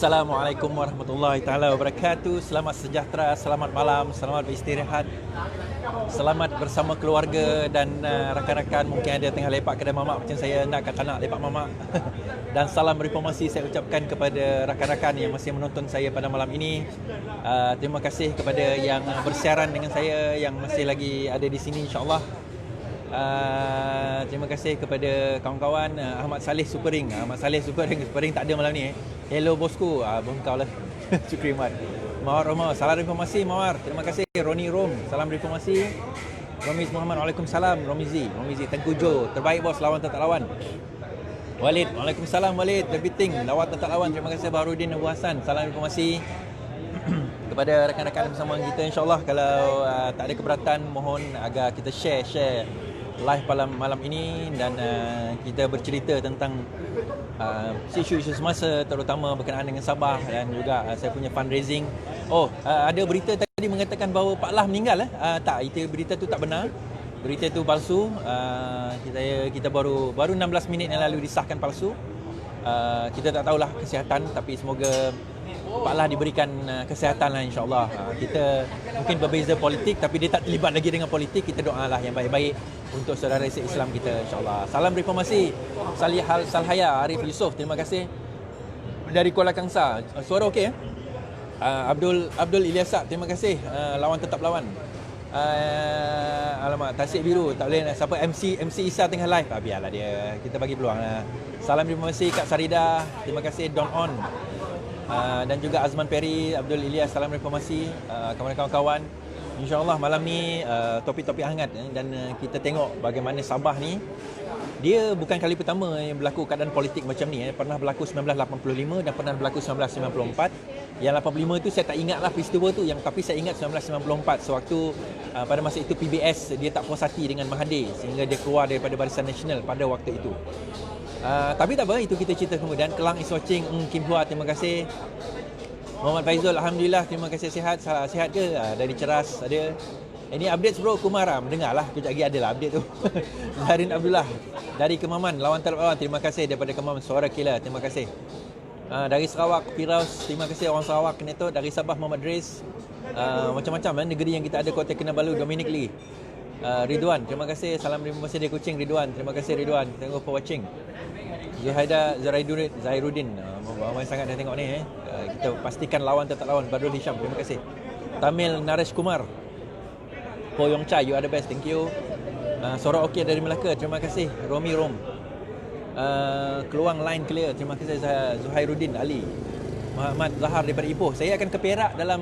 Assalamualaikum warahmatullahi taala wabarakatuh. Selamat sejahtera, selamat malam, selamat beristirahat. Selamat bersama keluarga dan rakan-rakan. Mungkin ada tengah lepak kedai mamak macam saya, nak kata nak lepak mamak. Dan salam reformasi saya ucapkan kepada rakan-rakan yang masih menonton saya pada malam ini. Terima kasih kepada yang bersiaran dengan saya, yang masih lagi ada di sini, insya-Allah. Terima kasih kepada kawan-kawan. Ahmad Saleh Supering. Ahmad Saleh Supering tak ada malam ni. Hello bosku. Bengkau lah. Syukrimat. Mawar Omar, salam reformasi Mawar. Terima kasih. Roni Rom, salam reformasi. Romiz Muhammad, Waalaikumsalam. Romizi, Tengku Jo, terbaik bos, lawan tak lawan. Walid, Waalaikumsalam Walid. Terbiting, lawan tak lawan. Terima kasih. Baharudin Abu Hassan, salam reformasi. Kepada rakan-rakan bersama kita, insyaAllah kalau tak ada keberatan, mohon agar kita share live malam ini dan kita bercerita tentang isu-isu semasa, terutama berkenaan dengan Sabah dan juga saya punya fundraising. Ada berita tadi mengatakan bahawa Pak Lah meninggal. Tak, itu berita tu tak benar. Berita tu palsu. Kita baru 16 minit yang lalu disahkan palsu. Kita tak tahulah kesihatan, tapi semoga Pak Lah diberikan kesihatan lah, insyaAllah. Kita mungkin berbeza politik, tapi dia tak terlibat lagi dengan politik. Kita doalah yang baik-baik untuk saudara Islam kita, insyaAllah. Salam reformasi Salhaya Arif Yusof, terima kasih dari Kuala Kangsar. Suara okey? Abdul Ilyasak, terima kasih. Lawan tetap lawan. Alamak, Tasik Biru tak boleh. Siapa MC Isa tengah live? Biarlah dia, kita bagi peluang lah. Salam reformasi Kak Sarida, terima kasih. Don On, dan juga Azman Peri, Abdul Ilyas, salam reformasi. Kawan-kawan, insyaAllah malam ni topik-topik hangat, dan kita tengok bagaimana Sabah ni, dia bukan kali pertama yang berlaku keadaan politik macam ni. Pernah berlaku 1985 dan pernah berlaku 1994. Yang 85 tu saya tak ingat lah peristiwa tu, tapi saya ingat 1994 sewaktu pada masa itu PBS dia tak puas hati dengan Mahathir sehingga dia keluar daripada Barisan Nasional pada waktu itu. Tapi tak apa, itu kita cerita kemudian. Kelang is watching. Kim Hua, terima kasih. Muhammad Faizul, alhamdulillah, terima kasih. Sihat ke? Dari Ceras ada. Ini update bro, Kumar mendengarlah, kejap lagi adalah update tu. Zarin Abdullah dari Kemaman, lawan tak lawan, terima kasih daripada Kemaman, suara killer, terima kasih. Dari Sarawak, Firaus, terima kasih orang Sarawak. Neto dari Sabah, Muhammad Riz. Macam-macam negeri yang kita ada, Kota Kinabalu, Dominic Lee. Ridwan, terima kasih. Salam terima kasih dari Kuching, Ridwan. Terima kasih Ridwan. Thank you for watching. Zuhaida Zahirudin, ramai sangat dah tengok ni. Kita pastikan lawan tetap lawan. Badrul Hisham, terima kasih. Tamil Naresh Kumar. Ho Yong Chai, you are the best. Thank you. Suara okey dari Melaka, terima kasih. Romi Rom. Keluang line clear, terima kasih. Zuhairuddin Ali. Muhammad Zahar daripada Ipoh. Saya akan ke Perak dalam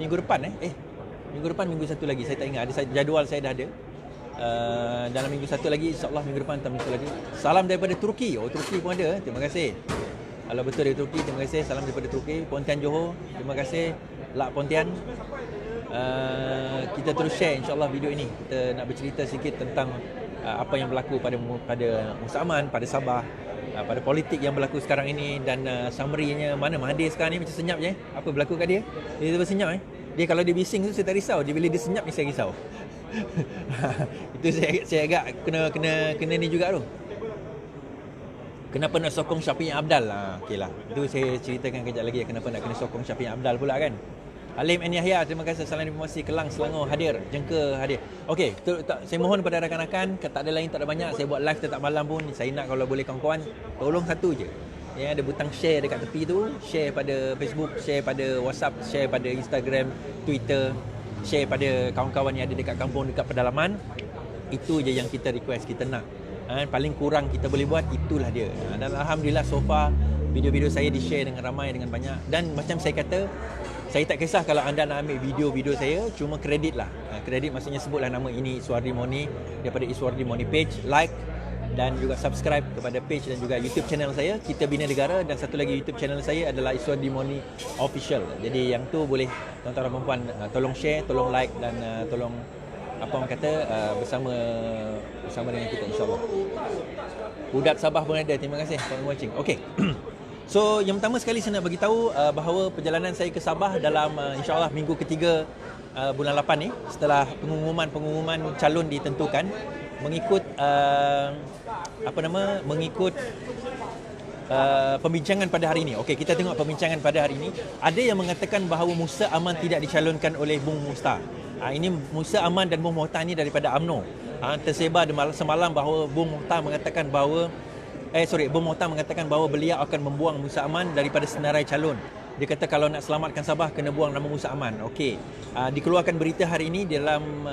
minggu depan. Minggu satu lagi, saya tak ingat. Ada jadual saya dah ada. Dalam minggu satu lagi, insyaAllah minggu depan atau minggu lagi. Salam daripada Turki. Turki pun ada, terima kasih. Kalau betul dari Turki, terima kasih. Salam daripada Turki. Pontian Johor, terima kasih. Lak Pontian. Kita terus share insyaAllah video ini. Kita nak bercerita sikit tentang apa yang berlaku pada Musa Aman, pada Sabah, pada politik yang berlaku sekarang ini. Dan summary-nya, mana Mahathir sekarang ni macam senyap je. Apa berlaku kat dia? Dia terus senyap. Dia kalau dia bising tu saya tak risau. Dia bila dia senyap ni saya risau. Itu saya agak kena ni juga tu. Kenapa nak sokong Syafiq Abdal? Okeylah. Itu saya ceritakan kejap lagi, kenapa nak kena sokong Syafiq Abdal pula kan. Halim N. Yahya, terima kasih. Salam informasi Kelang Selangor hadir. Jengka hadir. Okey, saya mohon kepada rakan-rakan, tak ada lain, tak ada banyak. Saya buat live tetap malam pun. Saya nak kalau boleh kawan-kawan, tolong satu je. Yang ada butang share dekat tepi tu, share pada Facebook, share pada WhatsApp, share pada Instagram, Twitter, share pada kawan-kawan yang ada dekat kampung, dekat pedalaman. Itu je yang kita request, kita nak. Paling kurang kita boleh buat, itulah dia. Dan alhamdulillah so far video-video saya di-share dengan ramai, dengan banyak. Dan macam saya kata, saya tak kisah kalau anda nak ambil video-video saya, cuma kredit lah. Kredit maksudnya sebutlah nama ini Iswardi Moni daripada Iswardi Moni page, like dan juga subscribe kepada page dan juga YouTube channel saya, Kita Bina Negara. Dan satu lagi YouTube channel saya adalah Iswardi Moni Official. Jadi yang tu boleh tuan-tuan dan puan tolong share, tolong like dan tolong apa orang kata bersama dengan kita, insyaAllah. Budak Sabah pun ada, terima kasih for watching. Okey. So yang pertama sekali saya nak bagi tahu bahawa perjalanan saya ke Sabah dalam insyaAllah minggu ketiga bulan 8 ni, setelah pengumuman calon ditentukan, mengikut pembincangan pada hari ini. Okey, kita tengok pembincangan pada hari ini. Ada yang mengatakan bahawa Musa Aman tidak dicalonkan oleh Bung Mustar. Ini Musa Aman dan Bung Mohtar ni daripada UMNO. Tersebar semalam bahawa Bung Mohtar mengatakan bahawa Bung Mohtar mengatakan bahawa beliau akan membuang Musa Aman daripada senarai calon. Dia kata kalau nak selamatkan Sabah kena buang nama Musa Aman. Okey. Dikeluarkan berita hari ini dalam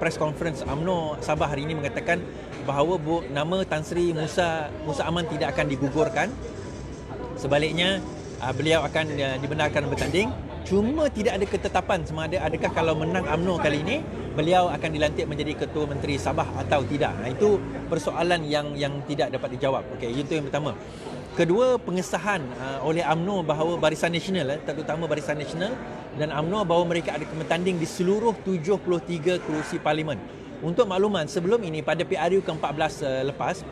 press conference UMNO Sabah hari ini mengatakan bahawa nama Tan Sri Musa Aman tidak akan digugurkan. Sebaliknya beliau akan dibenarkan bertanding. Cuma tidak ada ketetapan sama ada adakah kalau menang UMNO kali ini beliau akan dilantik menjadi Ketua Menteri Sabah atau tidak. Itu persoalan yang tidak dapat dijawab. Okey, itu yang pertama. Kedua, pengesahan oleh UMNO bahawa Barisan Nasional, terutama Barisan Nasional dan UMNO bahawa mereka ada bertanding di seluruh 73 kerusi parlimen. Untuk makluman, sebelum ini pada PRU ke-14 lepas,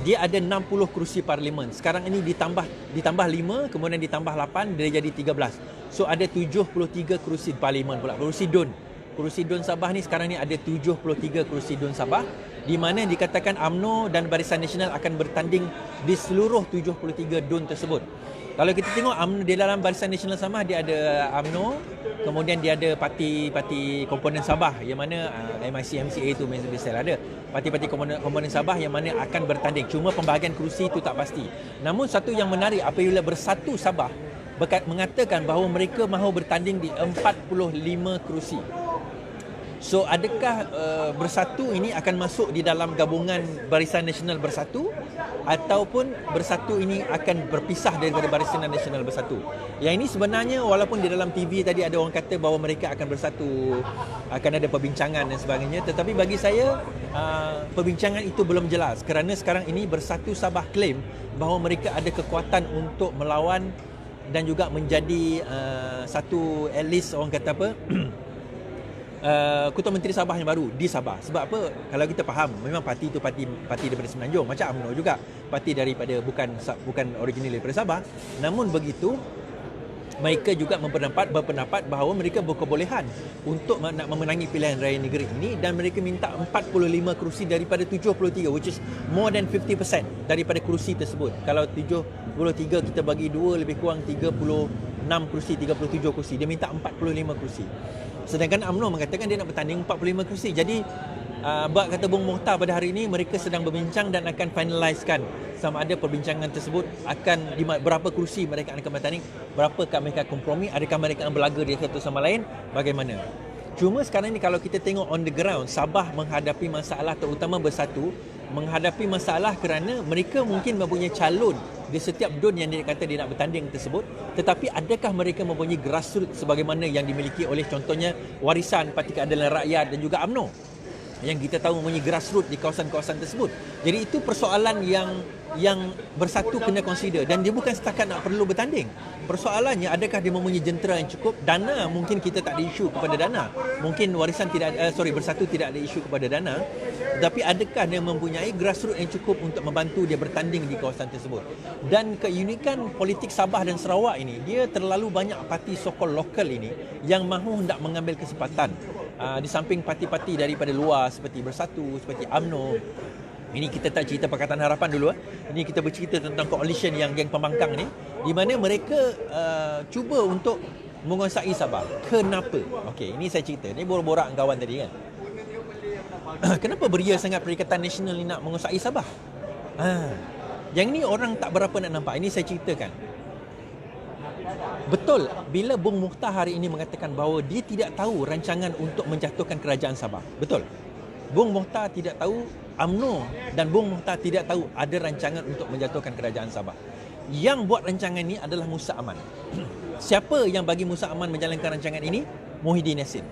dia ada 60 kerusi parlimen. Sekarang ini ditambah 5, kemudian ditambah 8, dia jadi 13. So ada 73 kerusi parlimen pula, kerusi DUN. Kerusi DUN Sabah ni sekarang ni ada 73 kerusi DUN Sabah, di mana dikatakan UMNO dan Barisan Nasional akan bertanding di seluruh 73 DUN tersebut. Kalau kita tengok UMNO di dalam Barisan Nasional Sabah, dia ada UMNO, kemudian dia ada parti komponen Sabah yang mana MIC, MCA itu biasa ada. Parti-parti komponen Sabah yang mana akan bertanding. Cuma pembahagian kerusi itu tak pasti. Namun satu yang menarik apabila Bersatu Sabah mengatakan bahawa mereka mahu bertanding di 45 kerusi. So adakah Bersatu ini akan masuk di dalam gabungan Barisan Nasional Bersatu ataupun Bersatu ini akan berpisah daripada Barisan Nasional Bersatu? Yang ini sebenarnya walaupun di dalam TV tadi ada orang kata bahawa mereka akan bersatu, akan ada perbincangan dan sebagainya, tetapi bagi saya perbincangan itu belum jelas kerana sekarang ini Bersatu Sabah klaim bahawa mereka ada kekuatan untuk melawan dan juga menjadi satu at least orang kata apa Ketua Menteri Sabah yang baru di Sabah. Sebab apa? Kalau kita faham, memang parti itu parti daripada Semenanjung, macam UMNO juga, parti daripada bukan original daripada Sabah. Namun begitu, mereka juga berpendapat bahawa mereka berkebolehan untuk nak memenangi pilihan raya negeri ini dan mereka minta 45 kerusi daripada 73, which is more than 50% daripada kerusi tersebut. Kalau 73 kita bagi 2 lebih kurang 36 kerusi, 37 kerusi. Dia minta 45 kerusi. Sedangkan UMNO mengatakan dia nak bertanding 45 kerusi. Jadi kata Bung Mohtar pada hari ini mereka sedang berbincang dan akan finalisekan sama ada perbincangan tersebut akan di berapa kerusi mereka akan bertanding, berapakah mereka kompromi, adakah mereka akan berlaga di satu sama lain, bagaimana. Cuma sekarang ni kalau kita tengok on the ground, Sabah menghadapi masalah, terutama Bersatu menghadapi masalah kerana mereka mungkin mempunyai calon di setiap DUN yang dia kata dia nak bertanding tersebut, tetapi adakah mereka mempunyai grassroots sebagaimana yang dimiliki oleh contohnya Warisan, Parti Keadilan Rakyat dan juga UMNO yang kita tahu mempunyai grassroots di kawasan-kawasan tersebut. Jadi itu persoalan yang Bersatu kena consider, dan dia bukan setakat nak perlu bertanding. Persoalannya adakah dia mempunyai jentera yang cukup, dana mungkin kita tak ada isu kepada dana. Mungkin Bersatu tidak ada isu kepada dana, tapi adakah dia mempunyai grassroots yang cukup untuk membantu dia bertanding di kawasan tersebut. Dan keunikan politik Sabah dan Sarawak ini, dia terlalu banyak parti sokol lokal ini yang mahu hendak mengambil kesempatan. Di samping parti-parti daripada luar seperti Bersatu, seperti UMNO. Ini kita tak cerita Pakatan Harapan dulu. Ini kita bercerita tentang coalition yang geng pembangkang ni, di mana mereka cuba untuk menguasai Sabah. Kenapa? Okey, ini saya cerita. Ini borak-borak dengan kawan tadi kan. Kenapa beria sangat Perikatan Nasional ni nak menguasai Sabah? Yang ni orang tak berapa nak nampak. Ini saya ceritakan. Betul, bila Bung Mohtar hari ini mengatakan bahawa dia tidak tahu rancangan untuk menjatuhkan kerajaan Sabah. Betul. Bung Mohtar tidak tahu, UMNO dan Bung Mohtar tidak tahu ada rancangan untuk menjatuhkan kerajaan Sabah. Yang buat rancangan ini adalah Musa Aman. Siapa yang bagi Musa Aman menjalankan rancangan ini? Muhyiddin Yassin.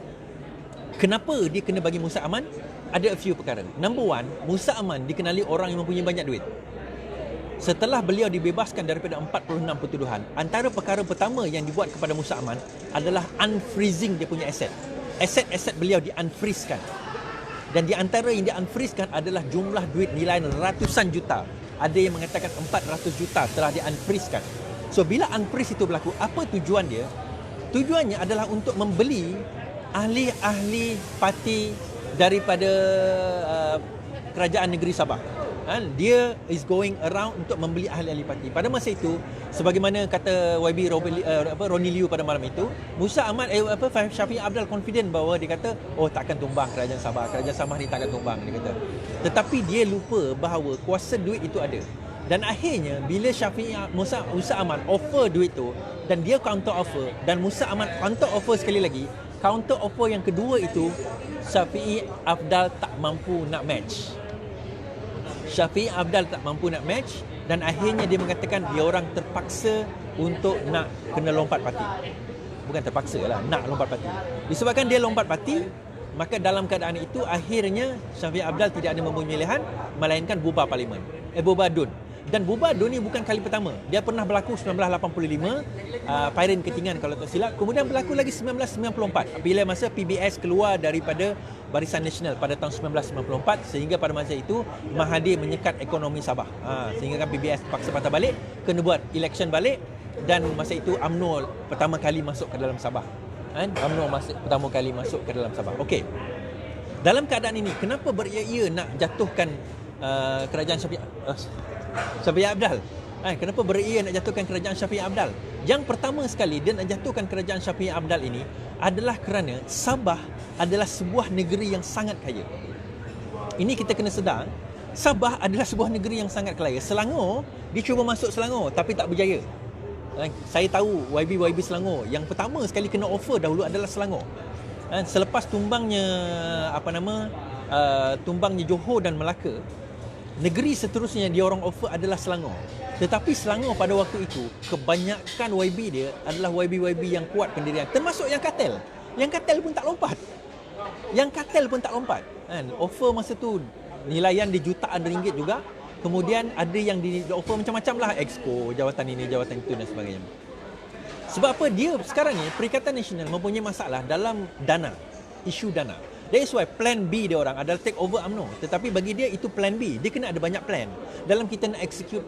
Kenapa dia kena bagi Musa Aman? Ada a few perkara. Number one, Musa Aman dikenali orang yang mempunyai banyak duit. Setelah beliau dibebaskan daripada 46 pertuduhan, antara perkara pertama yang dibuat kepada Musa Aman adalah unfreezing dia punya aset. Aset-aset beliau di-unfreeze-kan. Dan di antara yang di-unfreeze-kan adalah jumlah duit nilai ratusan juta. Ada yang mengatakan 400 juta telah di-unfreeze-kan. So bila unfreeze itu berlaku, apa tujuan dia? Tujuannya adalah untuk membeli ahli-ahli parti daripada kerajaan negeri Sabah. Dia is going around untuk membeli ahli-ahli parti. Pada masa itu, sebagaimana kata YB Ronnie Liu pada malam itu, Musa Ahmad Syafiee Apdal confident bahawa dia kata, oh takkan tumbang kerajaan Sabah ni takkan tumbang, dia kata. Tetapi dia lupa bahawa kuasa duit itu ada. Dan akhirnya bila Musa Ahmad offer duit tu dan dia counter offer, dan Musa Ahmad counter offer sekali lagi, counter offer yang kedua itu Syafiee Apdal tak mampu nak match. Syafiee Apdal tak mampu nak match, dan akhirnya dia mengatakan dia orang terpaksa untuk nak kena lompat parti. Bukan terpaksa lah, nak lompat parti. Disebabkan dia lompat parti, maka dalam keadaan itu akhirnya Syafiee Apdal tidak ada mempunyai pilihan melainkan bubar parlimen. Bubar DUN. Dan bubar DUN ni bukan kali pertama. Dia pernah berlaku 1985, Pairin Ketingan kalau tak silap. Kemudian berlaku lagi 1994 bila masa PBS keluar daripada Barisan Nasional pada tahun 1994, sehingga pada masa itu Mahathir menyekat ekonomi Sabah. Sehingga kan PBS terpaksa patah balik, kena buat election balik, dan masa itu UMNO pertama kali masuk ke dalam Sabah. UMNO pertama kali masuk ke dalam Sabah. Okey. Dalam keadaan ini, kenapa beria-ia nak jatuhkan kerajaan Syafiee Apdal? Kenapa beria nak jatuhkan kerajaan Syafiee Apdal? Yang pertama sekali dia nak jatuhkan kerajaan Syafiee Apdal ini adalah kerana Sabah adalah sebuah negeri yang sangat kaya. Ini kita kena sedar, Sabah adalah sebuah negeri yang sangat kaya. Selangor, dia cuba masuk Selangor tapi tak berjaya. Saya tahu YB Selangor yang pertama sekali kena offer dahulu adalah Selangor. Selepas tumbangnya tumbangnya Johor dan Melaka, negeri seterusnya dia orang offer adalah Selangor. Tetapi Selangor pada waktu itu, kebanyakan YB dia adalah YB yang kuat pendirian, termasuk yang Katel. Yang Katel pun tak lompat. Offer masa tu nilaian di jutaan ringgit juga. Kemudian ada yang di offer macam-macam lah, exco, jawatan ini, jawatan itu dan sebagainya. Sebab apa? Dia sekarang ni Perikatan Nasional mempunyai masalah dalam dana, isu dana. That is why plan B dia orang adalah take over UMNO. Tetapi bagi dia itu plan B. Dia kena ada banyak plan. Dalam kita nak execute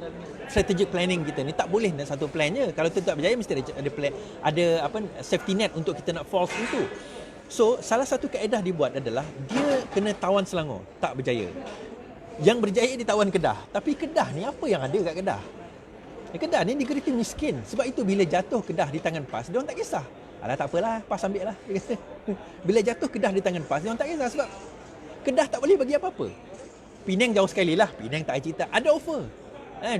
strategic planning kita ni, tak boleh nak satu plan je. Kalau tu tak berjaya, mesti ada plan, ada safety net untuk kita nak fall into. So, salah satu kaedah dibuat adalah dia kena tawan Selangor, tak berjaya. Yang berjaya dia tawan Kedah. Tapi Kedah ni apa yang ada kat Kedah? Kedah ni negeri miskin. Sebab itu bila jatuh Kedah di tangan PAS, dia orang tak kisah. Alah tak apalah, PAS ambil lah. Bila jatuh Kedah di tangan PAS, dia orang tak kisah sebab Kedah tak boleh bagi apa-apa. Penang jauh sekali lah. Penang tak ada cerita. Ada offer.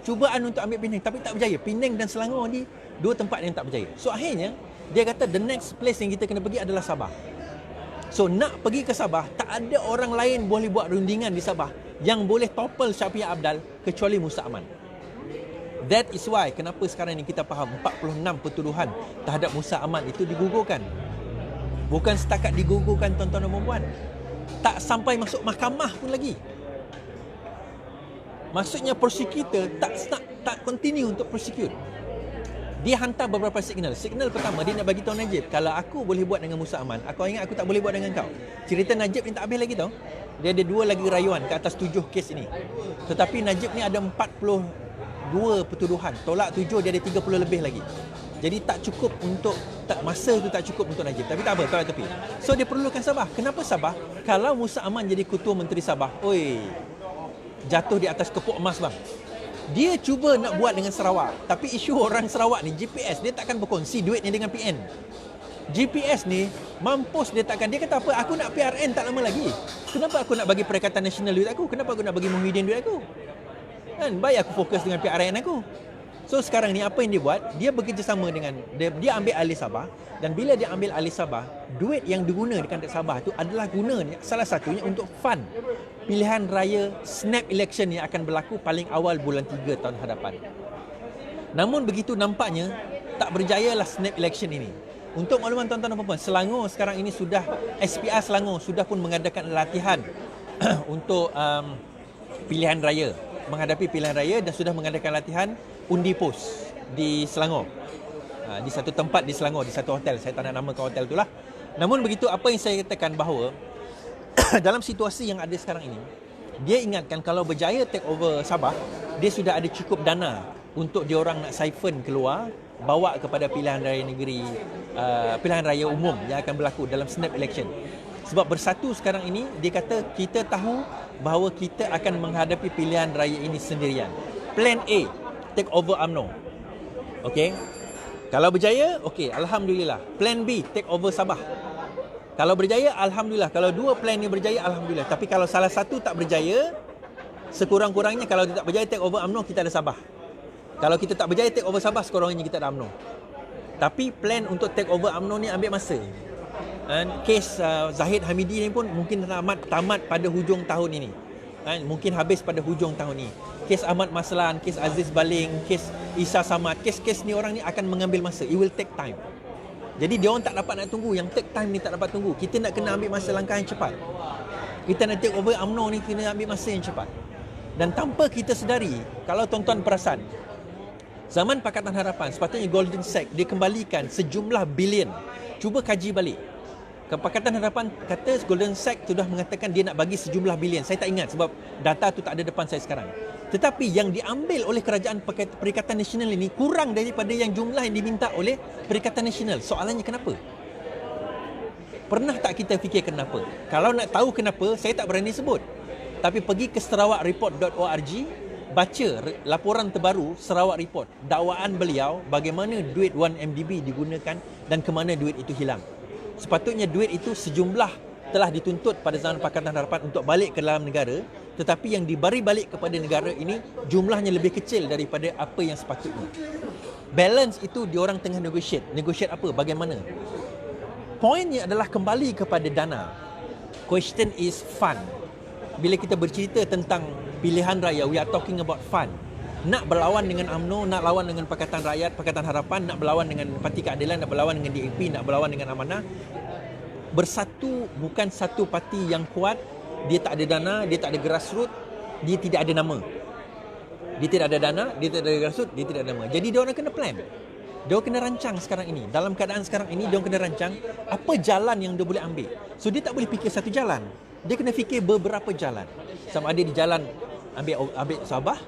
Cubaan untuk ambil Penang tapi tak berjaya. Penang dan Selangor ni dua tempat yang tak berjaya. So akhirnya dia kata the next place yang kita kena pergi adalah Sabah. So nak pergi ke Sabah, tak ada orang lain boleh buat rundingan di Sabah yang boleh topple Syafiee Apdal kecuali Musa Ahmad. That is why kenapa sekarang ni kita faham 46 pertuduhan terhadap Musa Ahmad itu digugurkan. Bukan setakat digugurkan tuan-tuan dan puan-puan, tak sampai masuk mahkamah pun lagi. Maksudnya prosecutor tak continue untuk prosecute. Dia hantar beberapa signal. Signal pertama, dia nak bagi tahu Najib, kalau aku boleh buat dengan Musa Ahmad, aku ingat aku tak boleh buat dengan kau. Cerita Najib ni tak habis lagi tau. Dia ada 2 lagi rayuan ke atas 7 kes ini. Tetapi Najib ni ada 42 pertuduhan. Tolak 7, dia ada 30 lebih lagi. Jadi tak cukup untuk, masa tu tak cukup untuk Najib. Tapi tak apa, tolak tepi. So dia perlukan Sabah. Kenapa Sabah? Kalau Musa Ahmad jadi Ketua Menteri Sabah, jatuh di atas kepok emas bang. Dia cuba nak buat dengan Sarawak, tapi isu orang Sarawak ni, GPS dia takkan berkongsi duit ni dengan PN. GPS ni mampus dia takkan. Dia kata apa, aku nak PRN tak lama lagi. Kenapa aku nak bagi Perikatan Nasional duit aku? Kenapa aku nak bagi Muhyiddin duit aku? Kan baik aku fokus dengan PRN aku. So sekarang ni apa yang dia buat? Dia bekerjasama dengan dia ambil alih Sabah, dan bila dia ambil alih Sabah, duit yang diguna dekat Sabah tu adalah gunanya salah satunya untuk fund pilihan raya snap election yang akan berlaku paling awal bulan 3 tahun hadapan. Namun begitu nampaknya tak berjayalah snap election ini. Untuk makluman tuan-tuan dan puan-puan, Selangor sekarang ini sudah, SPR Selangor sudah pun mengadakan latihan untuk pilihan raya, menghadapi pilihan raya, dan sudah mengadakan latihan undi pos di Selangor. Di satu tempat di Selangor, di satu hotel. Saya tak nak namakan hotel itulah. Namun begitu, apa yang saya katakan bahawa dalam situasi yang ada sekarang ini, dia ingatkan kalau berjaya take over Sabah, dia sudah ada cukup dana untuk dia orang nak siphon keluar, bawa kepada pilihan raya negeri, pilihan raya umum yang akan berlaku dalam snap election. Sebab Bersatu sekarang ini, dia kata kita tahu bahawa kita akan menghadapi pilihan raya ini sendirian. Plan A, take over UMNO. Okey. Kalau berjaya, okey, alhamdulillah. Plan B, take over Sabah. Kalau berjaya, alhamdulillah. Kalau dua plan ni berjaya, alhamdulillah. Tapi kalau salah satu tak berjaya, sekurang-kurangnya kalau dia tak berjaya take over UMNO, kita ada Sabah. Kalau kita tak berjaya take over Sabah, sekurang-kurangnya kita ada UMNO. Tapi plan untuk take over UMNO ni ambil masa. Dan kes Zahid Hamidi ni pun mungkin tamat pada hujung tahun ini. Mungkin habis pada hujung tahun ini. Kes Ahmad Maslan, kes Aziz Baling, kes Isa Samad, kes-kes ni orang ni akan mengambil masa. It will take time. Jadi dia orang tak dapat nak tunggu. Yang take time ni tak dapat tunggu. Kita nak kena ambil masa langkah yang cepat. Kita nak take over UMNO ni kena ambil masa yang cepat. Dan tanpa kita sedari, kalau tuan-tuan perasan, zaman Pakatan Harapan, sepatutnya Golden Sack dia kembalikan sejumlah bilion. Cuba kaji balik. Pakatan Harapan kata Golden Sack sudah mengatakan dia nak bagi sejumlah bilion. Saya tak ingat sebab data tu tak ada depan saya sekarang. Tetapi yang diambil oleh Kerajaan Perikatan Nasional ini kurang daripada yang jumlah yang diminta oleh Perikatan Nasional. Soalannya kenapa? Pernah tak kita fikir kenapa? Kalau nak tahu kenapa, saya tak berani sebut. Tapi pergi ke sarawakreport.org, baca laporan terbaru Sarawak Report, dakwaan beliau bagaimana duit 1MDB digunakan dan ke mana duit itu hilang. Sepatutnya duit itu sejumlah telah dituntut pada zaman Pakatan Harapan untuk balik ke dalam negara, tetapi yang diberi balik kepada negara ini jumlahnya lebih kecil daripada apa yang sepatutnya. Balance itu diorang tengah negotiate. Negotiate apa? Bagaimana? Poinnya adalah kembali kepada dana. Question is fund. Bila kita bercerita tentang pilihan raya, we are talking about fund. Nak berlawan dengan UMNO, nak lawan dengan Pakatan Rakyat, Pakatan Harapan, nak berlawan dengan Parti Keadilan, nak berlawan dengan DAP, nak berlawan dengan Amanah. Bersatu bukan satu parti yang kuat. Dia tak ada dana, dia tak ada grassroots, dia tidak ada nama. Dia tidak ada dana, dia tidak ada grassroots, dia tidak ada nama. Jadi dia orang kena plan. Dia kena rancang sekarang ini. Dalam keadaan sekarang ini, dia kena rancang apa jalan yang dia boleh ambil. So dia tak boleh fikir satu jalan. Dia kena fikir beberapa jalan. Sama ada di jalan ambil Sabah,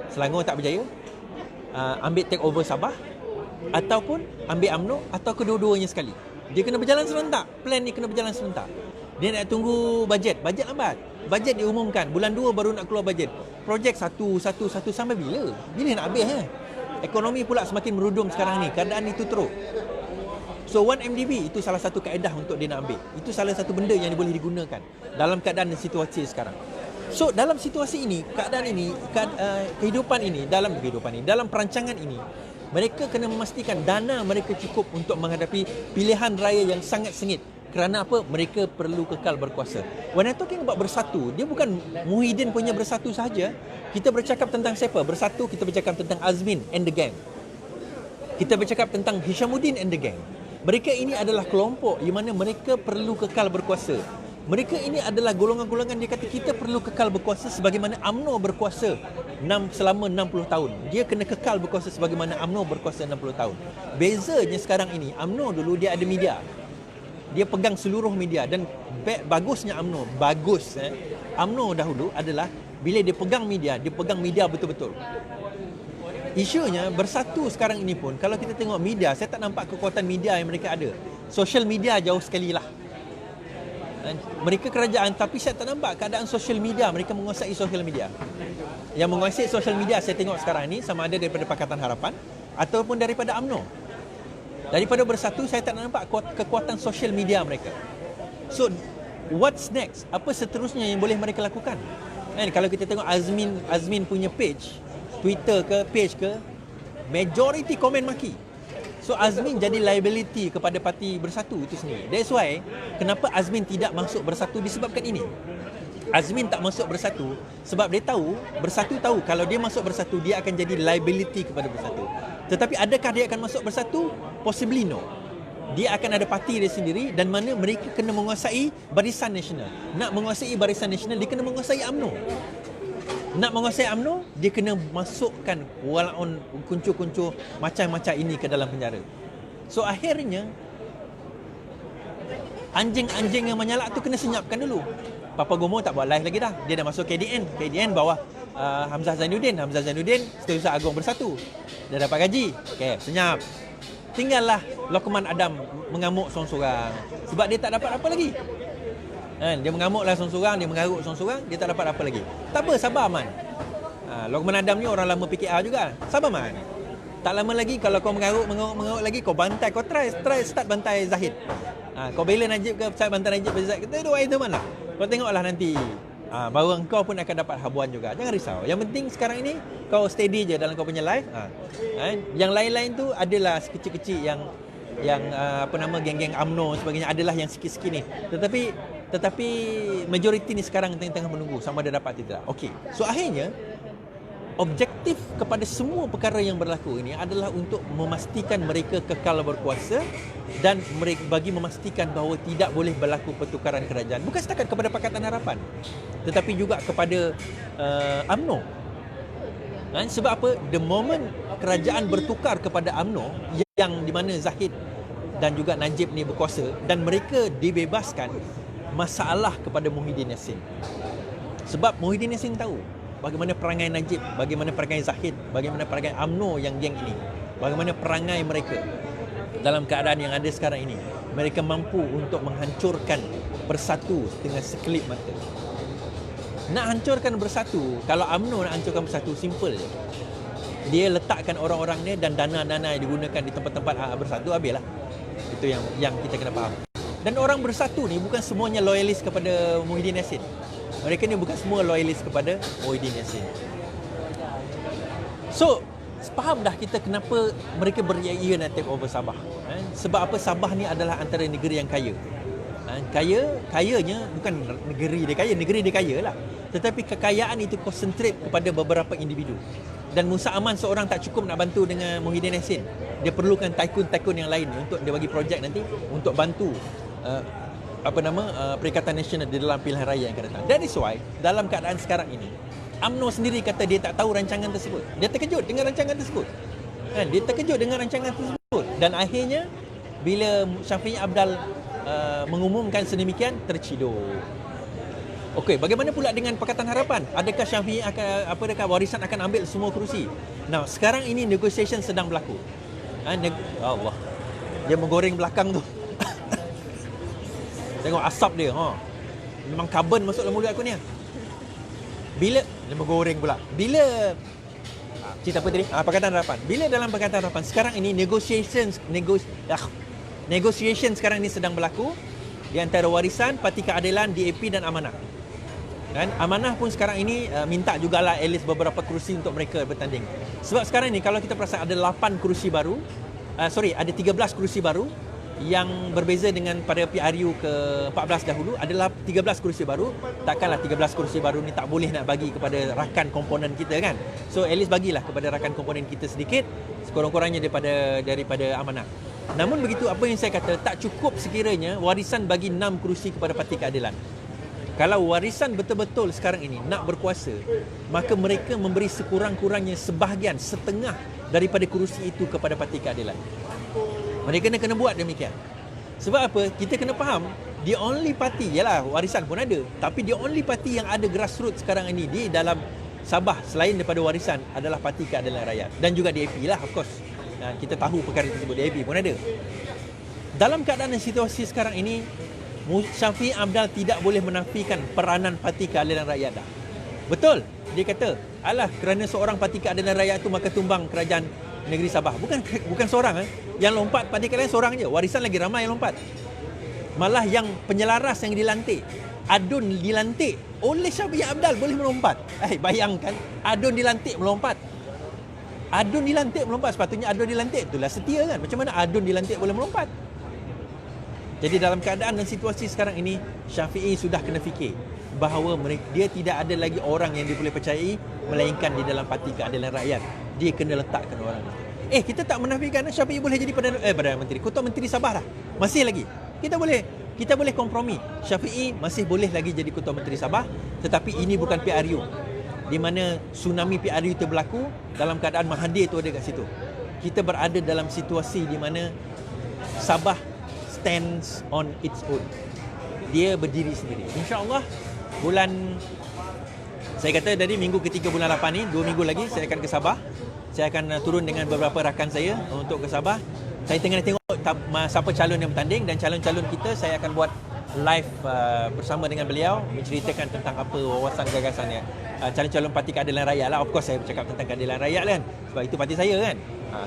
Selangor tak berjaya, ambil take over Sabah, ataupun ambil UMNO, atau kedua-duanya sekali. Dia kena berjalan serentak. Plan ni kena berjalan serentak. Dia nak tunggu bajet. Bajet lambat. Bajet diumumkan. Bulan 2 baru nak keluar bajet. Projek satu sampai bila? Bila nak habis? Ekonomi pula semakin merudum sekarang ni. Keadaan itu teruk. So 1MDB itu salah satu kaedah untuk dia nak ambil. Itu salah satu benda yang boleh digunakan dalam keadaan dan situasi sekarang. So dalam situasi ini, keadaan ini, kehidupan ini, dalam perancangan ini, mereka kena memastikan dana mereka cukup untuk menghadapi pilihan raya yang sangat sengit. Kerana apa? Mereka perlu kekal berkuasa. When I'm talking about Bersatu, dia bukan Muhyiddin punya Bersatu sahaja. Kita bercakap tentang siapa? Bersatu, kita bercakap tentang Azmin and the gang. Kita bercakap tentang Hishamuddin and the gang. Mereka ini adalah kelompok di mana mereka perlu kekal berkuasa. Mereka ini adalah golongan-golongan dia kata kita perlu kekal berkuasa sebagaimana UMNO berkuasa selama 60 tahun. Dia kena kekal berkuasa sebagaimana UMNO berkuasa 60 tahun. Bezanya sekarang ini, UMNO dulu dia ada media. Dia pegang seluruh media dan bagusnya UMNO, UMNO dahulu adalah bila dia pegang media betul-betul. Isunya Bersatu sekarang ini pun kalau kita tengok media, saya tak nampak kekuatan media yang mereka ada. Social media jauh sekali lah. Mereka kerajaan tapi saya tak nampak keadaan social media. Mereka menguasai social media. Yang menguasai social media saya tengok sekarang ni sama ada daripada Pakatan Harapan ataupun daripada UMNO. Daripada Bersatu saya tak nampak kekuatan social media mereka. So what's next? Apa seterusnya yang boleh mereka lakukan? Kalau kita tengok Azmin punya page, Twitter ke page ke, majority komen maki. So Azmin jadi liability kepada parti Bersatu itu sendiri. That's why kenapa Azmin tidak masuk Bersatu disebabkan ini. Azmin tak masuk Bersatu sebab dia tahu, Bersatu tahu kalau dia masuk Bersatu dia akan jadi liability kepada Bersatu. Tetapi adakah dia akan masuk Bersatu? Possibly no. Dia akan ada parti dia sendiri dan mana mereka kena menguasai Barisan Nasional. Nak menguasai Barisan Nasional dia kena menguasai UMNO. Nak menguasai UMNO, dia kena masukkan walaupun kuncu-kuncu macam-macam ini ke dalam penjara. So akhirnya anjing-anjing yang menyalak tu kena senyapkan dulu. Papa Gomo tak buat live lagi dah. Dia dah masuk KDN bawah Hamzah Zainuddin Setiausaha Agong Bersatu. Dah dapat gaji. Okay, senyap. Tinggallah Lokman Adam mengamuk seorang-seorang sebab dia tak dapat apa lagi. Dia mengamuklah seorang-seorang, dia mengarut seorang-seorang, dia tak dapat apa lagi. Tak apa, sabar man. Lokman Adam ni orang lama PKR juga. Sabar man. Tak lama lagi kalau kau mengarut lagi, kau bantai, kau try start bantai Zahid. Kau bela Najib ke start bantai Najib ke Zahid, kita dua itu mana. Kau tengoklah nanti. Baru engkau pun akan dapat habuan juga. Jangan risau. Yang penting sekarang ini kau steady je dalam kau punya live. Yang lain-lain tu adalah kecil-kecil yang geng-geng UMNO sebagainya adalah yang sikit-sikit ni. Tetapi majoriti ni sekarang tengah menunggu sama ada dapat atau tidak. Okey. So akhirnya objektif kepada semua perkara yang berlaku ini adalah untuk memastikan mereka kekal berkuasa dan bagi memastikan bahawa tidak boleh berlaku pertukaran kerajaan. Bukan setakat kepada Pakatan Harapan, tetapi juga kepada UMNO. Sebab apa? The moment kerajaan bertukar kepada UMNO yang di mana Zahid dan juga Najib ni berkuasa dan mereka dibebaskan, masalah kepada Muhyiddin Yassin. Sebab Muhyiddin Yassin tahu bagaimana perangai Najib, bagaimana perangai Zahid, bagaimana perangai UMNO yang geng ini, bagaimana perangai mereka dalam keadaan yang ada sekarang ini. Mereka mampu untuk menghancurkan Bersatu dengan sekelip mata. Nak hancurkan Bersatu, kalau UMNO nak hancurkan Bersatu, simple je. Dia letakkan orang-orang ni dan dana-dana yang digunakan di tempat-tempat Bersatu, habislah. Itu yang kita kena faham. Dan orang Bersatu ni bukan semuanya loyalis kepada Muhyiddin Yassin. Mereka ni bukan semua loyalis kepada Muhyiddin Yassin. So, faham dah kita kenapa mereka beria-ia nak take over Sabah. Sebab apa? Sabah ni adalah antara negeri yang kaya. Kayanya bukan negeri dia kaya lah. Tetapi kekayaan itu konsentrate kepada beberapa individu. Dan Musa Aman seorang tak cukup nak bantu dengan Muhyiddin Yassin. Dia perlukan tycoon-tycoon yang lain untuk dia bagi projek nanti untuk bantu Perikatan Nasional di dalam pilihan raya yang akan datang. That is why dalam keadaan sekarang ini UMNO sendiri kata dia tak tahu rancangan tersebut. Dia terkejut dengan rancangan tersebut. Dan akhirnya bila Syafiee Apdal mengumumkan sedemikian, terciduk. Okey, bagaimana pula dengan Pakatan Harapan? Adakah Syafiee adakah Warisan akan ambil semua kerusi? Nah, sekarang ini negotiation sedang berlaku. Allah. Dia menggoreng belakang tu. Tengok asap dia. Memang karbon masuk dalam mulut aku ni. Bila dia menggoreng pula. Bila cerita apa tadi? Pakatan Harapan. Bila dalam Pakatan Harapan sekarang ini negotiation sekarang ini sedang berlaku di antara Warisan, Parti Keadilan, DAP dan Amanah. Dan Amanah pun sekarang ini minta jugalah at least beberapa kerusi untuk mereka bertanding. Sebab sekarang ni kalau kita perasan ada 8 kerusi baru. Ada 13 kerusi baru yang berbeza dengan pada PRU ke-14 dahulu. Adalah 13 kerusi baru. Takkanlah 13 kerusi baru ni tak boleh nak bagi kepada rakan komponen kita kan. So at least bagilah kepada rakan komponen kita sedikit, sekurang-kurangnya daripada Amanah. Namun begitu, apa yang saya kata, tak cukup sekiranya Warisan bagi 6 kerusi kepada Parti Keadilan. Kalau Warisan betul-betul sekarang ini nak berkuasa, maka mereka memberi sekurang-kurangnya sebahagian, setengah daripada kerusi itu kepada Parti Keadilan. Mereka kena buat demikian. Sebab apa? Kita kena faham, the only party, yalah Warisan pun ada, tapi the only party yang ada grassroots sekarang ini di dalam Sabah selain daripada Warisan adalah Parti Keadilan Rakyat. Dan juga DAP lah, of course. Dan kita tahu perkara tersebut, DAP pun ada. Dalam keadaan dan situasi sekarang ini, Syafiee Apdal tidak boleh menafikan peranan Parti Keadilan Rakyat dah. Betul, dia kata, alah kerana seorang Parti Keadilan Rakyat itu maka tumbang kerajaan negeri Sabah. Bukan seorang. Yang lompat Parti Keadilan seorang je. Warisan lagi ramai yang lompat. Malah yang penyelaras yang dilantik, Adun dilantik oleh Syafiee Apdal boleh melompat. Bayangkan, Adun dilantik melompat. Sepatutnya Adun dilantik itulah setia kan. Macam mana Adun dilantik boleh melompat? Jadi dalam keadaan dan situasi sekarang ini, Syafiee sudah kena fikir bahawa dia tidak ada lagi orang yang dia boleh percayai melainkan di dalam Parti Keadilan Rakyat. Dia kena letakkan orang itu. Kita tak menafikan Syafiee boleh jadi Perdana Menteri, Ketua Menteri Sabah dah. Masih lagi. Kita boleh kompromi. Syafiee masih boleh lagi jadi Ketua Menteri Sabah, tetapi ini bukan PRU. Di mana tsunami PRU itu berlaku, dalam keadaan Mahathir itu ada kat situ. Kita berada dalam situasi di mana Sabah stands on its own. Dia berdiri sendiri. InsyaAllah saya kata tadi minggu ketiga bulan 8 ni, 2 minggu lagi saya akan ke Sabah. Saya akan turun dengan beberapa rakan saya untuk ke Sabah. Saya tengah tengok siapa calon yang bertanding, dan calon-calon kita saya akan buat live bersama dengan beliau menceritakan tentang apa wawasan gagasannya calon-calon parti keadilan rakyat lah. Of course saya bercakap tentang keadilan rakyat kan, sebab itu parti saya kan.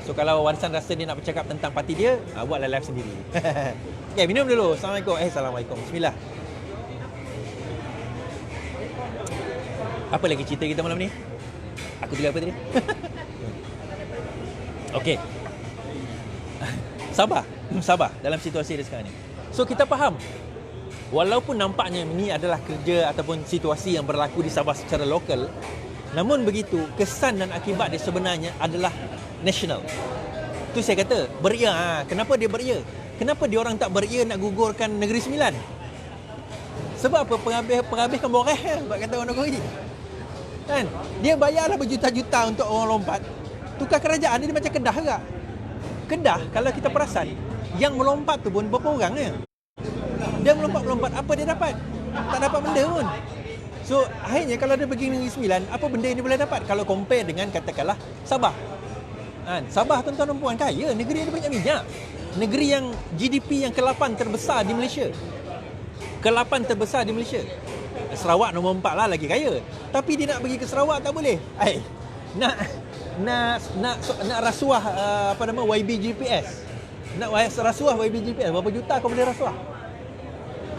So kalau Warisan rasa dia nak bercakap tentang parti dia, buatlah live sendiri. Okay, minum dulu. Assalamualaikum. Assalamualaikum. Bismillah. Apa lagi cerita kita malam ni? Aku tulis apa tadi? Okey. Sabar dalam situasi dia sekarang ni. So kita faham, walaupun nampaknya ini adalah kerja ataupun situasi yang berlaku di Sabah secara lokal, namun begitu kesan dan akibat dia sebenarnya adalah national. Tu saya kata beria. Kenapa dia beria? Kenapa dia orang tak beria nak gugurkan Negeri Sembilan? Sebab apa? Penghabis kan boreh buat kata orang Negeri. Kan? Dia bayarlah berjuta-juta untuk orang lompat. Tukar kerajaan ni dia macam Kedah juga. Kedah kalau kita perasan, yang melompat tu pun berapa orang dia? Dia melompat-melompat, apa dia dapat? Tak dapat benda pun. So akhirnya kalau dia pergi Negeri Sembilan, apa benda yang dia boleh dapat? Kalau compare dengan katakanlah Sabah. Sabah tuan-tuan dan puan kaya, negeri ada banyak minyak. Negeri yang GDP yang ke-8 terbesar di Malaysia. Ke-8 terbesar di Malaysia. Sarawak nombor 4 lah lagi kaya. Tapi dia nak pergi ke Sarawak tak boleh. Nak rasuah YB GPS. Nak rasuah YB GPS. Berapa juta kau boleh rasuah?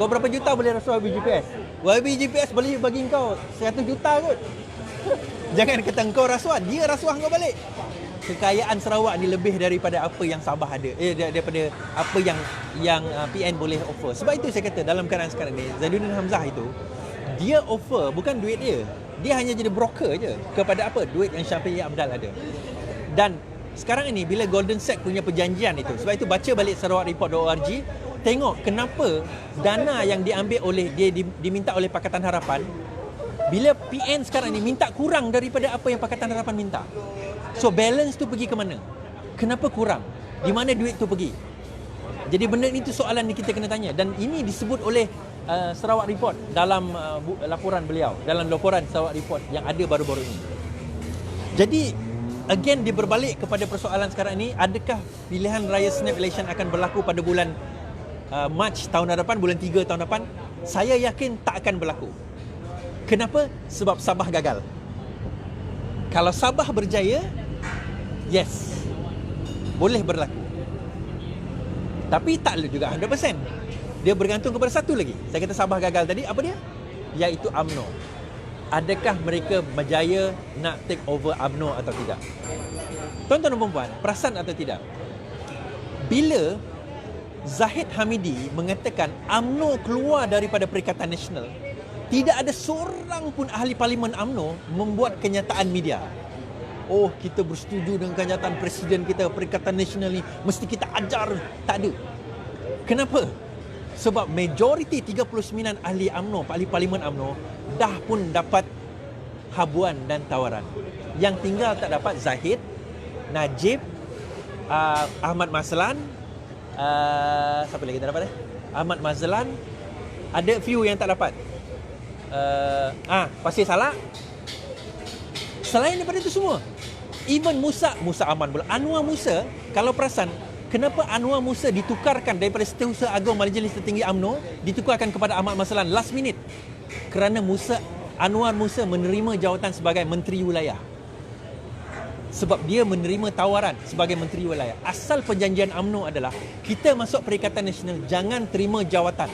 Kau berapa juta boleh rasuah YB GPS? YB GPS boleh bagi kau 100 juta kot. Jangan kata kau rasuah, dia rasuah kau balik. Kekayaan Sarawak ni lebih daripada apa yang Sabah ada. Daripada apa yang PN boleh offer. Sebab itu saya kata dalam keadaan sekarang ni, Zainuddin Hamzah itu dia offer bukan duit dia. Dia hanya jadi broker je kepada apa? Duit yang Syafiee Apdal ada. Dan sekarang ini bila Golden Sack punya perjanjian itu, sebab itu baca balik sarawakreport.org, tengok kenapa dana yang diambil oleh dia diminta oleh Pakatan Harapan, bila PN sekarang ni minta kurang daripada apa yang Pakatan Harapan minta. So balance tu pergi ke mana? Kenapa kurang? Di mana duit tu pergi? Jadi benda ni tu soalan ni kita kena tanya. Dan ini disebut oleh Sarawak Report dalam laporan beliau, dalam laporan Sarawak Report yang ada baru-baru ini. Jadi again dia berbalik kepada persoalan sekarang ni, adakah pilihan raya snap election akan berlaku pada bulan Mac tahun hadapan, bulan 3 tahun depan? Saya yakin tak akan berlaku. Kenapa? Sebab Sabah gagal. Kalau Sabah berjaya, yes, boleh berlaku. Tapi tak juga 100%. Dia bergantung kepada satu lagi. Saya kata Sabah gagal tadi, apa dia? Iaitu UMNO. Adakah mereka berjaya nak take over UMNO atau tidak? Tuan-tuan dan puan-puan, perasan atau tidak? Bila Zahid Hamidi mengatakan UMNO keluar daripada Perikatan Nasional, tidak ada seorang pun ahli parlimen UMNO membuat kenyataan media. Oh, kita bersetuju dengan kenyataan Presiden kita, Perikatan Nasional ni mesti kita ajar. Tak ada. Kenapa? Sebab majoriti 39 ahli UMNO, ahli parlimen UMNO dah pun dapat habuan dan tawaran. Yang tinggal tak dapat Zahid, Najib, Ahmad Mazlan, siapa lagi tak dapat Ahmad Mazlan, ada few yang tak dapat. Pasir Salak. Selain daripada itu semua, even Musa Aman pula, Anwar Musa, kalau perasan, kenapa Anwar Musa ditukarkan daripada Setiausaha Agung Majlis Tertinggi UMNO ditukarkan kepada Ahmad Mazlan last minute? Kerana Anwar Musa menerima jawatan sebagai Menteri Wilayah. Sebab dia menerima tawaran sebagai Menteri Wilayah. Asal perjanjian UMNO adalah kita masuk Perikatan Nasional jangan terima jawatan.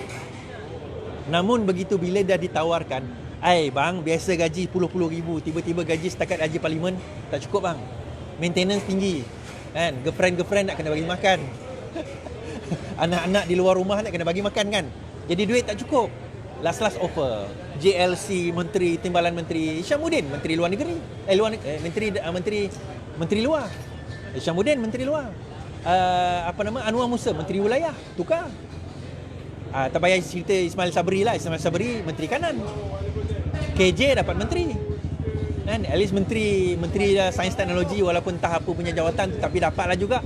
Namun begitu bila dah ditawarkan, bang, biasa gaji puluh-puluh ribu, tiba-tiba gaji setakat haji parlimen, tak cukup bang. Maintenance tinggi. Kan? Girlfriend nak kena bagi makan. Anak-anak di luar rumah nak kena bagi makan kan. Jadi duit tak cukup. Last offer. JLC Menteri Timbalan Menteri Syamuddin, Menteri Luar Negeri. Menteri Luar. Syamuddin Menteri Luar. Anwar Musa Menteri Wilayah. Tukar. Tak payah cerita Ismail Sabri lah. Ismail Sabri Menteri Kanan. KJ dapat menteri. Kan? At least menteri sains teknologi walaupun tak apa punya jawatan tapi dapatlah juga.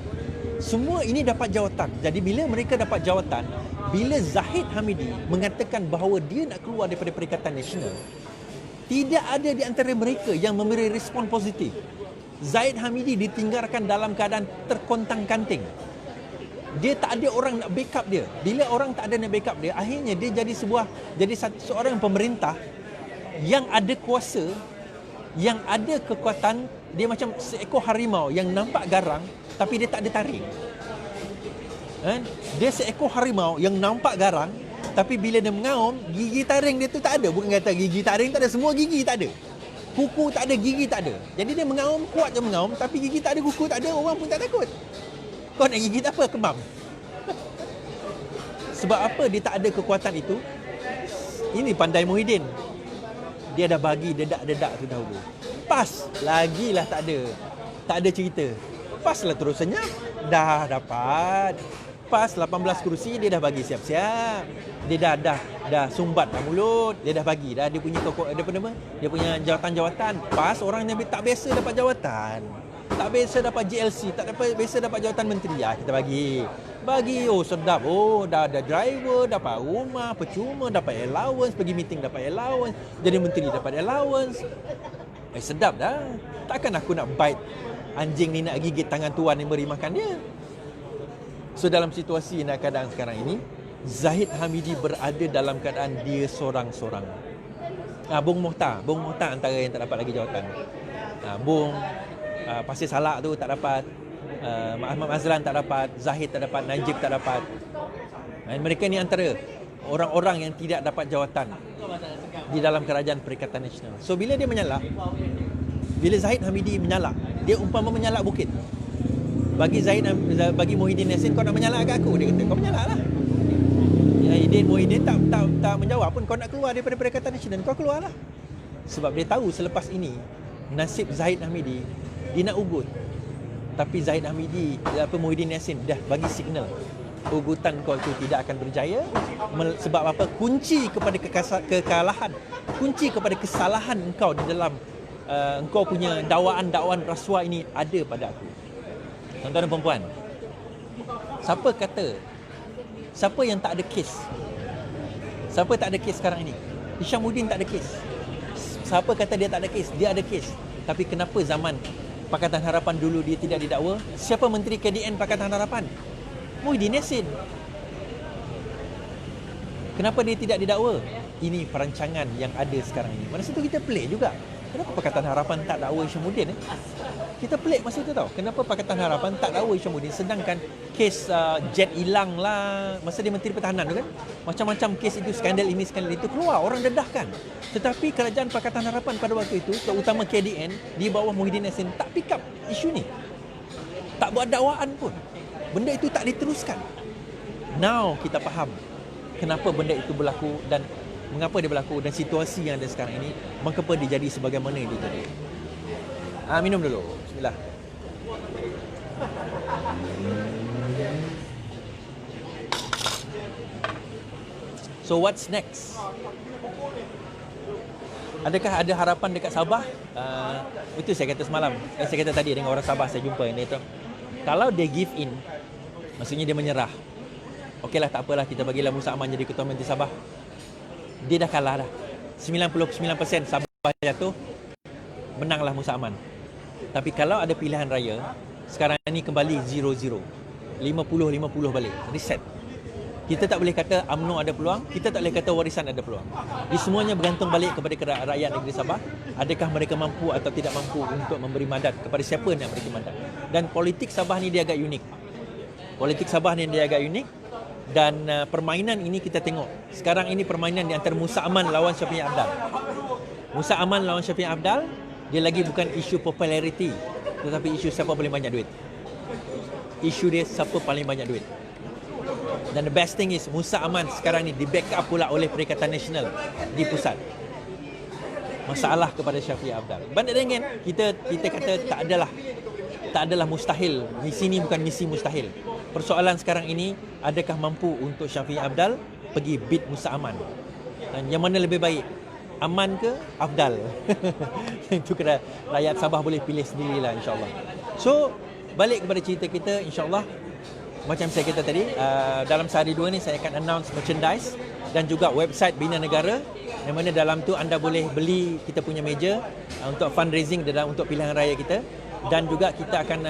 Semua ini dapat jawatan. Jadi bila mereka dapat jawatan, bila Zahid Hamidi mengatakan bahawa dia nak keluar daripada Perikatan Nasional, tidak ada di antara mereka yang memberi respon positif. Zahid Hamidi ditinggalkan dalam keadaan terkontang-kanting. Dia tak ada orang nak backup dia. Bila orang tak ada nak backup dia, akhirnya dia jadi seorang pemerintah yang ada kuasa, yang ada kekuatan. Dia macam seekor harimau yang nampak garang tapi dia tak ada taring. Dia seekor harimau yang nampak garang tapi bila dia mengaum, gigi taring dia tu tak ada. Bukan kata gigi taring tak ada, semua gigi tak ada. Kuku tak ada, gigi tak ada. Jadi dia mengaum, kuat je mengaum, tapi gigi tak ada, kuku tak ada, orang pun tak takut. Kau nak gigit apa? Kemam. Sebab apa dia tak ada kekuatan itu? Ini pandai Muhyiddin. Dia dah bagi dedak-dedak tu dahulu. PAS lagilah tak ada. Tak ada cerita. PAS lah terus senyap. Dah dapat. PAS 18 kerusi dia dah bagi siap-siap. Dia dah sumbat dah mulut. Dia dah bagi dah dia punya dia punya jawatan-jawatan. PAS orang yang tak biasa dapat jawatan. Tak biasa dapat JLC, tak dapat biasa dapat jawatan menteri. Kita bagi. Oh sedap. Oh dah ada driver, dapat rumah, percuma, dapat allowance, pergi meeting dapat allowance, jadi menteri dapat allowance. Sedap dah. Takkan aku nak bite anjing ni nak gigit tangan tuan yang beri makan dia. So dalam situasi dan keadaan sekarang ini, Zahid Hamidi berada dalam keadaan dia sorang-sorang. Bung Mohtar antara yang tak dapat lagi jawatan. Bung Pasir Salak tu tak dapat, Ahmad Mazlan tak dapat, Zahid tak dapat, Najib tak dapat. Mereka ni antara orang-orang yang tidak dapat jawatan di dalam kerajaan Perikatan Nasional. So bila dia menyalak, bila Zahid Hamidi menyalak, dia umpama menyalak bukit. Bagi Muhyiddin Yassin, kau nak menyalak kat aku? Dia kata, kau menyalak lah. Muhyiddin tak menjawab pun. Kau nak keluar daripada Perikatan Nasional, kau keluar lah. Sebab dia tahu selepas ini nasib Zahid Hamidi, dia nak ugut. Tapi Zahid Hamidi, Muhyiddin Yassin dah bagi signal ugutan kau itu tidak akan berjaya. Sebab apa? Kunci kepada kekalahan, kunci kepada kesalahan engkau di dalam engkau punya dakwaan rasuah ini ada pada aku. Tuan-tuan dan perempuan, siapa yang tak ada kes? Siapa tak ada kes sekarang ini? Hishamuddin tak ada kes. Siapa kata dia tak ada kes? Dia ada kes. Tapi kenapa zaman Pakatan Harapan dulu dia tidak didakwa? Siapa Menteri KDN Pakatan Harapan? Muhyiddin Yassin. Kenapa dia tidak didakwa? Ini perancangan yang ada sekarang ini. Masa tu kita pelik juga. Kenapa Pakatan Harapan tak dakwa Hishamuddin? Kita pelik masa tu tau. Kenapa Pakatan Harapan tak dakwa Hishamuddin, sedangkan kes jet hilang lah masa dia Menteri Pertahanan tu kan. Macam-macam kes itu, skandal ini, skandal itu keluar, orang dedahkan. Tetapi kerajaan Pakatan Harapan pada waktu itu, terutama KDN di bawah Muhyiddin Yassin, tak pick up isu ni. Tak buat dakwaan pun. Benda itu tak diteruskan. Now kita faham kenapa benda itu berlaku dan mengapa dia berlaku, dan situasi yang ada sekarang ini mengapa dia jadi sebagaimana dia jadi. Minum dulu. Bismillah. So what's next? Adakah ada harapan dekat Sabah? Itu saya kata semalam. Saya kata tadi dengan orang Sabah saya jumpa ni tu. Kalau dia give in, maksudnya dia menyerah. Okeylah, tak apalah, kita bagilah Musa Aman jadi Ketua Menteri Sabah. Dia dah kalah dah. 99% Sabah jatuh, menanglah Musa Aman. Tapi kalau ada pilihan raya, sekarang ni kembali 0-0. 50-50 balik. Reset. Kita tak boleh kata UMNO ada peluang, kita tak boleh kata Warisan ada peluang. Di semuanya bergantung balik kepada rakyat negeri Sabah. Adakah mereka mampu atau tidak mampu untuk memberi mandat kepada siapa yang nak beri mandat. Dan politik Sabah ni dia agak unik. Politik Sabah ni dia agak unik. Dan permainan ini kita tengok. Sekarang ini permainan di antara Musa Aman lawan Syafiee Apdal. Musa Aman lawan Syafiee Apdal, dia lagi bukan isu populariti, tetapi isu siapa paling banyak duit. Isu dia siapa paling banyak duit. Dan the best thing is Musa Aman sekarang ni di backup pula oleh Perikatan Nasional di pusat. Masalah kepada Syafiee Apdal. Bandar dengan kita kata tak adalah mustahil. Misi ni bukan misi mustahil. Persoalan sekarang ini, adakah mampu untuk Syafiee Apdal pergi beat Musa Aman? Dan yang mana lebih baik? Aman ke Apdal? Itu kena rakyat Sabah boleh pilih sendirilah, insyaAllah. So, balik kepada cerita kita, insyaAllah. Macam saya kata tadi, dalam sehari dua ni saya akan announce merchandise dan juga website Bina Negara, yang mana dalam tu anda boleh beli kita punya meja untuk fundraising dan untuk pilihan raya kita. Dan juga kita akan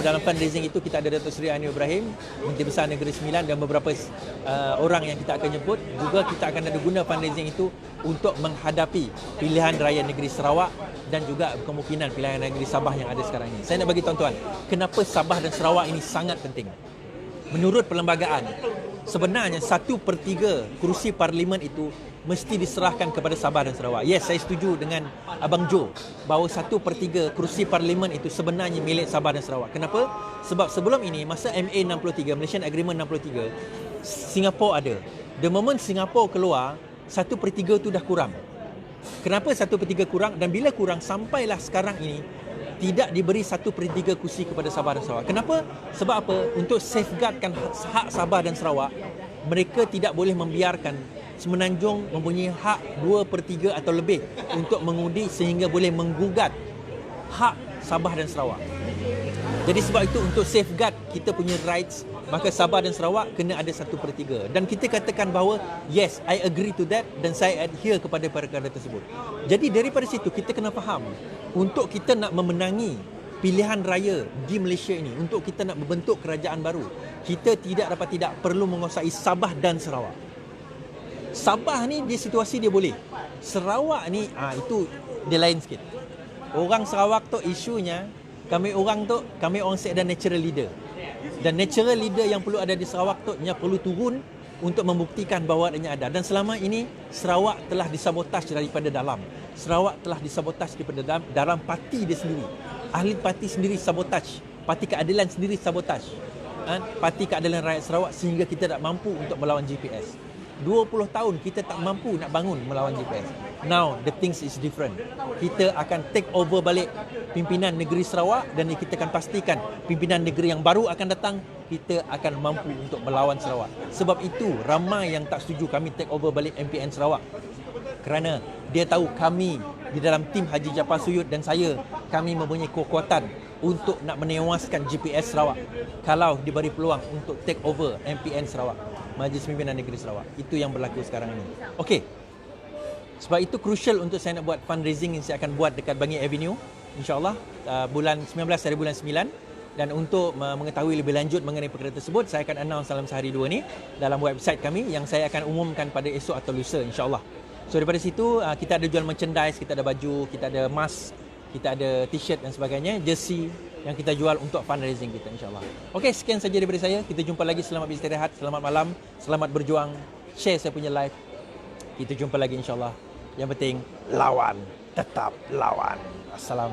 dalam fundraising itu kita ada Datuk Seri Anwar Ibrahim, Menteri Besar Negeri Sembilan, dan beberapa orang yang kita akan jemput. Juga kita akan ada guna fundraising itu untuk menghadapi pilihan raya negeri Sarawak dan juga kemungkinan pilihan raya negeri Sabah yang ada sekarang ini. Saya nak bagi tuan-tuan, kenapa Sabah dan Sarawak ini sangat penting. Menurut perlembagaan, sebenarnya 1/3 kerusi parlimen itu mesti diserahkan kepada Sabah dan Sarawak. Yes, saya setuju dengan Abang Jo bahawa 1/3 kerusi parlimen itu sebenarnya milik Sabah dan Sarawak. Kenapa? Sebab sebelum ini, masa MA 63, Malaysian Agreement 63, Singapura ada. The moment Singapura keluar, 1/3 itu dah kurang. Kenapa 1/3 kurang? Dan bila kurang, sampailah sekarang ini tidak diberi 1/3 kursi kepada Sabah dan Sarawak. Kenapa? Sebab apa? Untuk safeguardkan hak Sabah dan Sarawak, mereka tidak boleh membiarkan Semenanjung mempunyai hak 2/3 atau lebih untuk mengundi sehingga boleh menggugat hak Sabah dan Sarawak. Jadi sebab itu, untuk safeguard kita punya rights, maka Sabah dan Sarawak kena ada 1/3. Dan kita katakan bahawa yes, I agree to that, dan saya adhere kepada perkara tersebut. Jadi daripada situ kita kena faham, untuk kita nak memenangi pilihan raya di Malaysia ini, untuk kita nak membentuk kerajaan baru, kita tidak perlu menguasai Sabah dan Sarawak. Sabah ni dia situasi dia boleh. Sarawak ni itu dia lain sikit. Orang Sarawak tu isunya, kami orang set ada natural leader. Dan natural leader yang perlu ada di Sarawak tu nya perlu turun untuk membuktikan bahawa adanya ada. Dan selama ini Sarawak telah disabotaj daripada dalam. Sarawak telah disabotaj daripada dalam parti dia sendiri. Ahli parti sendiri sabotaj. Parti Keadilan sendiri sabotaj. Parti Keadilan Rakyat Sarawak, sehingga kita tak mampu untuk melawan GPS. 20 tahun kita tak mampu nak bangun melawan GPS. Now the things is different. Kita akan take over balik pimpinan negeri Sarawak, dan kita akan pastikan pimpinan negeri yang baru akan datang, kita akan mampu untuk melawan Sarawak. Sebab itu ramai yang tak setuju kami take over balik MPN Sarawak. Kerana dia tahu kami di dalam tim Haji Japar Suyut dan saya, kami mempunyai kekuatan untuk nak menewaskan GPS Sarawak kalau diberi peluang untuk take over MPN Sarawak, Majlis Pimpinan Negeri Sarawak. Itu yang berlaku sekarang ini. Okey. Sebab itu crucial untuk saya nak buat fundraising yang saya akan buat dekat Bangi Avenue, insya-Allah bulan 19 hari bulan 9. Dan untuk mengetahui lebih lanjut mengenai perkara tersebut, saya akan announce dalam sehari dua ni dalam website kami yang saya akan umumkan pada esok atau lusa, insya-Allah. So daripada situ kita ada jual merchandise, kita ada baju, kita ada mask, kita ada t-shirt dan sebagainya, jersey yang kita jual untuk fundraising kita, insya-Allah. Okey, sekian saja daripada saya. Kita jumpa lagi. Selamat beristirahat, selamat malam, selamat berjuang. Share saya punya live. Kita jumpa lagi, insya-Allah. Yang penting lawan, tetap lawan. Assalamualaikum.